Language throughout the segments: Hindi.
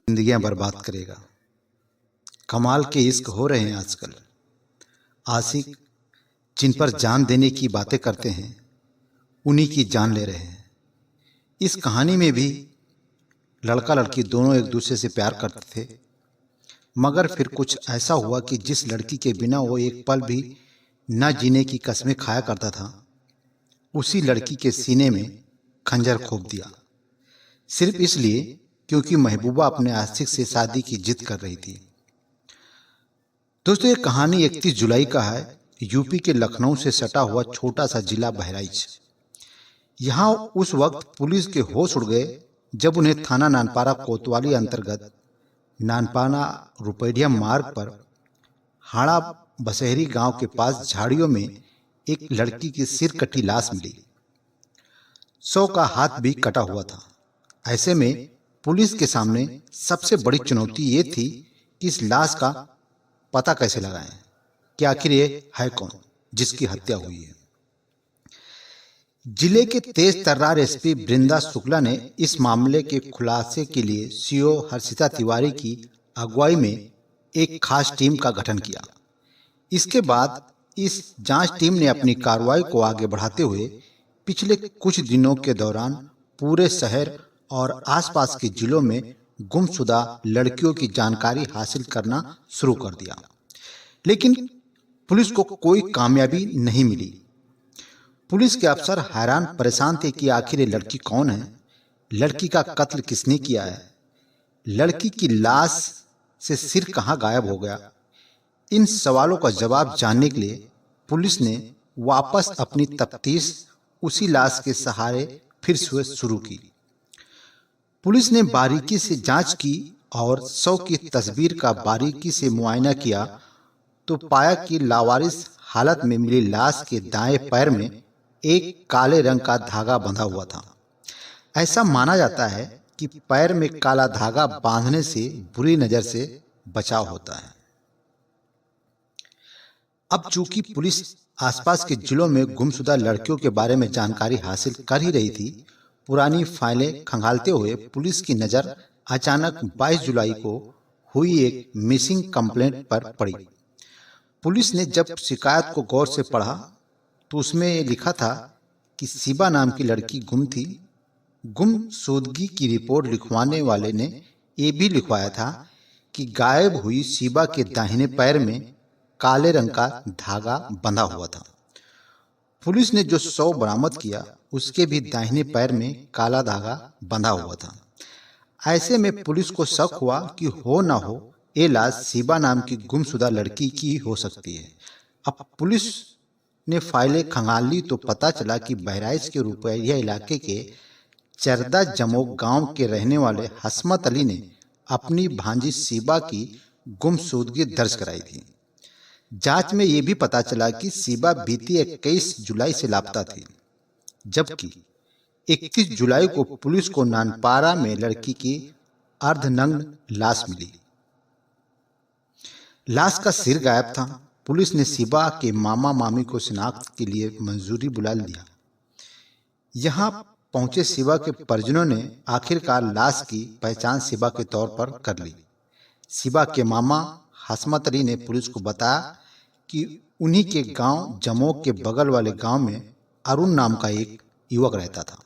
जिंदगियां बर्बाद करेगा। कमाल के इश्क हो रहे हैं आजकल। आशिक जिन पर जान देने की बातें करते हैं उन्हीं की जान ले रहे हैं। इस कहानी में भी लड़का लड़की दोनों एक दूसरे से प्यार करते थे, मगर फिर कुछ ऐसा हुआ कि जिस लड़की के बिना वो एक पल भी न जीने की कस्में खाया करता था, उसी लड़की के सीने में खंजर खोप दिया, सिर्फ इसलिए क्योंकि महबूबा अपने आशिक से शादी की जिद कर रही थी। दोस्तों, ये कहानी 31 जुलाई का है। यूपी के लखनऊ से सटा हुआ छोटा सा जिला बहराइच। यहाँ उस वक्त पुलिस के होश उड़ गए जब उन्हें थाना नानपारा कोतवाली अंतर्गत नानपाना रुपैडिया मार्ग पर हाड़ा बसहरी गांव के पास झाड़ियों में एक लड़की की सिर कटी लाश मिली। 100 का हाथ भी कटा हुआ था। ऐसे में पुलिस के सामने सबसे बड़ी चुनौती ये थी कि इस लाश का पता कैसे लगाएं कि आखिर ये है कौन जिसकी हत्या हुई है। जिले के तेज तर्रार एसपी बृंदा शुक्ला ने इस मामले के खुलासे के लिए सीओ हर्षिता तिवारी की अगुवाई में एक खास टीम का गठन किया। इसके बाद इस जांच टीम ने अपनी कार्रवाई को आगे बढ़ाते हुए पिछले कुछ दिनों के दौरान पूरे शहर और आसपास के जिलों में गुमशुदा लड़कियों की जानकारी हासिल करना शुरू कर दिया, लेकिन पुलिस को कोई कामयाबी नहीं मिली। पुलिस के अफसर हैरान परेशान थे कि आखिर ये लड़की कौन है, लड़की का कत्ल किसने किया है, लड़की की लाश से सिर कहां गायब हो गया। इन सवालों का जवाब जानने के लिए पुलिस ने वापस अपनी तफ्तीश उसी लाश के सहारे फिर से शुरू की। पुलिस ने बारीकी से जांच की और 100 की तस्वीर का बारीकी से मुआयना किया तो पाया कि लावारिस हालत में मिली लाश के दाएं पैर में एक काले रंग का धागा बंधा हुआ था। ऐसा माना जाता है कि पैर में काला धागा बांधने से बुरी नजर से बचाव होता है। अब चूंकि पुलिस आसपास के जिलों में गुमशुदा लड़कियों के बारे में जानकारी हासिल कर ही रही थी, पुरानी फाइलें खंगालते हुए पुलिस की नजर अचानक 22 जुलाई को हुई एक मिसिंग कंप्लेंट पर पड़ी। पुलिस ने जब शिकायत को गौर से पढ़ा तो उसमें लिखा था कि शिबा नाम की लड़की गुम थी। गुमशुदगी की रिपोर्ट लिखवाने वाले ने यह भी लिखवाया था कि गायब हुई शिबा के दाहिने पैर में काले रंग का धागा बंधा हुआ था। पुलिस ने जो 100 बरामद किया उसके भी दाहिने पैर में काला धागा बंधा हुआ था। ऐसे में पुलिस को शक हुआ कि हो ना हो ये लाश शिबा नाम की गुमशुदा लड़की की हो सकती है। अब पुलिस ने फाइलें खंगाल ली तो पता चला कि बहराइच के रुपैया इलाके के चरदा जमोग गांव के रहने वाले हसमत अली ने अपनी भांजी शिबा की गुमशुदगी दर्ज कराई थी। जांच में यह भी पता चला कि शिबा बीती 21 जुलाई से लापता थी, जबकि 31 जुलाई को पुलिस को नानपारा में लड़की की अर्धनग्न लाश मिली। लाश का सिर गायब था। पुलिस ने शिबा के मामा मामी को शिनाख्त के लिए मंजूरी बुला लिया। यहां पहुंचे शिबा के परिजनों ने आखिरकार लाश की पहचान शिबा के तौर पर कर ली। शिबा के मामा हसमत अली ने पुलिस को बताया कि उन्हीं के गांव जमोग के बगल वाले गांव में अरुण नाम का एक युवक रहता था।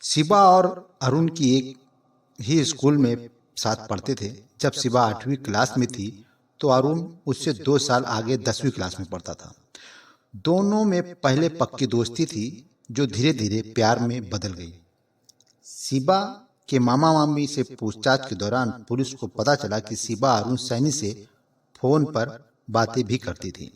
शिबा और अरुण की एक ही स्कूल में साथ पढ़ते थे। जब शिबा 8वीं क्लास में थी तो अरुण उससे 2 साल आगे 10वीं क्लास में पढ़ता था। दोनों में पहले पक्की दोस्ती थी जो धीरे धीरे प्यार में बदल गई। शिबा के मामा मामी से पूछताछ के दौरान पुलिस को पता चला कि शिबा अरुण सैनी से फोन पर बातें भी करती थी।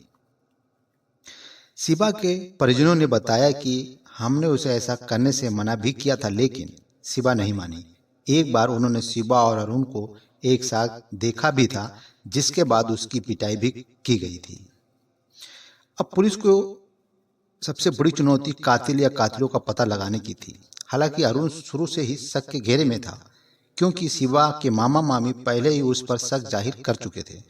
शिबा के परिजनों ने बताया कि हमने उसे ऐसा करने से मना भी किया था, लेकिन शिबा नहीं मानी। एक बार उन्होंने शिबा और अरुण को एक साथ देखा भी था, जिसके बाद उसकी पिटाई भी की गई थी। अब पुलिस को सबसे बड़ी चुनौती कातिल या कातिलों का पता लगाने की थी। हालांकि अरुण शुरू से ही शक के घेरे में था, क्योंकि शिबा के मामा मामी पहले ही उस पर शक जाहिर कर चुके थे।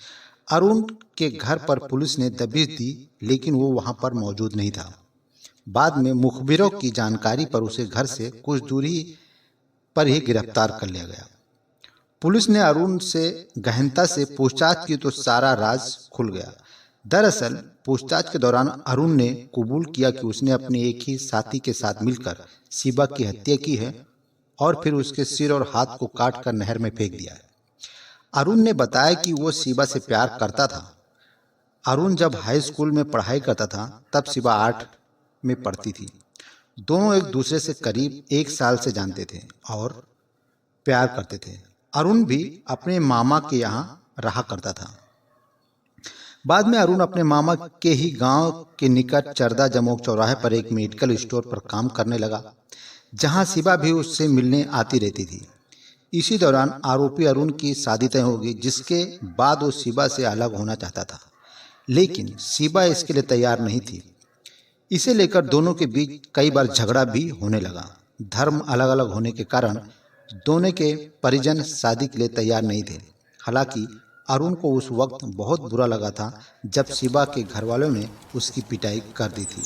अरुण के घर पर पुलिस ने दबिश दी, लेकिन वो वहां पर मौजूद नहीं था। बाद में मुखबिरों की जानकारी पर उसे घर से कुछ दूरी पर ही गिरफ्तार कर लिया गया। पुलिस ने अरुण से गहनता से पूछताछ की तो सारा राज खुल गया। दरअसल पूछताछ के दौरान अरुण ने कबूल किया कि उसने अपने एक ही साथी के साथ मिलकर शिवा की हत्या की है और फिर उसके सिर और हाथ को काटकर नहर में फेंक दिया है। अरुण ने बताया कि वो शिवा से प्यार करता था। अरुण जब हाई स्कूल में पढ़ाई करता था तब शिवा 8 में पढ़ती थी। दोनों एक दूसरे से करीब 1 साल से जानते थे और प्यार करते थे। अरुण भी अपने मामा के यहाँ रहा करता था। बाद में अरुण अपने मामा के ही गांव के निकट चरदा जमोक चौराहे पर एक मेडिकल स्टोर पर काम करने लगा, जहां शिवा भी उससे मिलने आती रहती थी। इसी दौरान आरोपी अरुण की शादी तय हो गई, जिसके बाद वो शिवा से अलग होना चाहता था, लेकिन शिवा इसके लिए तैयार नहीं थी। इसे लेकर दोनों के बीच कई बार झगड़ा भी होने लगा। धर्म अलग अलग होने के कारण दोनों के परिजन शादी के लिए तैयार नहीं थे। हालांकि अरुण को उस वक्त बहुत बुरा लगा था जब शिवा के घर वालों ने उसकी पिटाई कर दी थी।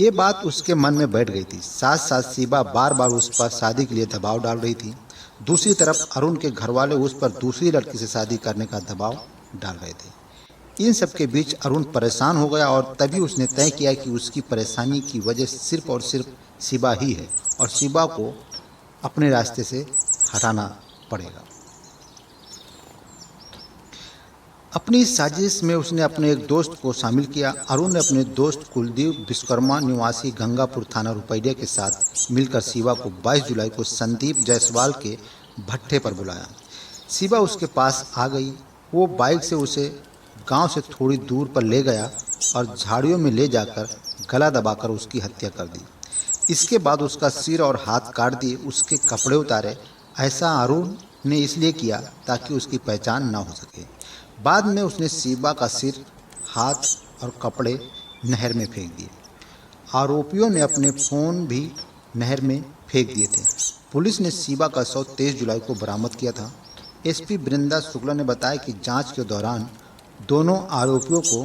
ये बात उसके मन में बैठ गई थी। साथ साथ शिवा बार बार उस पर शादी के लिए दबाव डाल रही थी। दूसरी तरफ अरुण के घर वाले उस पर दूसरी लड़की से शादी करने का दबाव डाल रहे थे। इन सब के बीच अरुण परेशान हो गया और तभी उसने तय किया कि उसकी परेशानी की वजह सिर्फ और सिर्फ शिवा ही है और शिवा को अपने रास्ते से हटाना पड़ेगा। अपनी साजिश में उसने अपने एक दोस्त को शामिल किया। अरुण ने अपने दोस्त कुलदीप विश्वकर्मा निवासी गंगापुर थाना रुपैया के साथ मिलकर शिवा को 22 जुलाई को संदीप जायसवाल के भट्ठे पर बुलाया। शिवा उसके पास आ गई। वो बाइक से उसे गांव से थोड़ी दूर पर ले गया और झाड़ियों में ले जाकर गला दबाकर उसकी हत्या कर दी। इसके बाद उसका सिर और हाथ काट दिए, उसके कपड़े उतारे। ऐसा अरुण ने इसलिए किया ताकि उसकी पहचान ना हो सके। बाद में उसने शिवा का सिर, हाथ और कपड़े नहर में फेंक दिए। आरोपियों ने अपने फ़ोन भी नहर में फेंक दिए थे। पुलिस ने शिवा का शव 23 जुलाई को बरामद किया था। एसपी वृंदा शुक्ला ने बताया कि जांच के दौरान दोनों आरोपियों को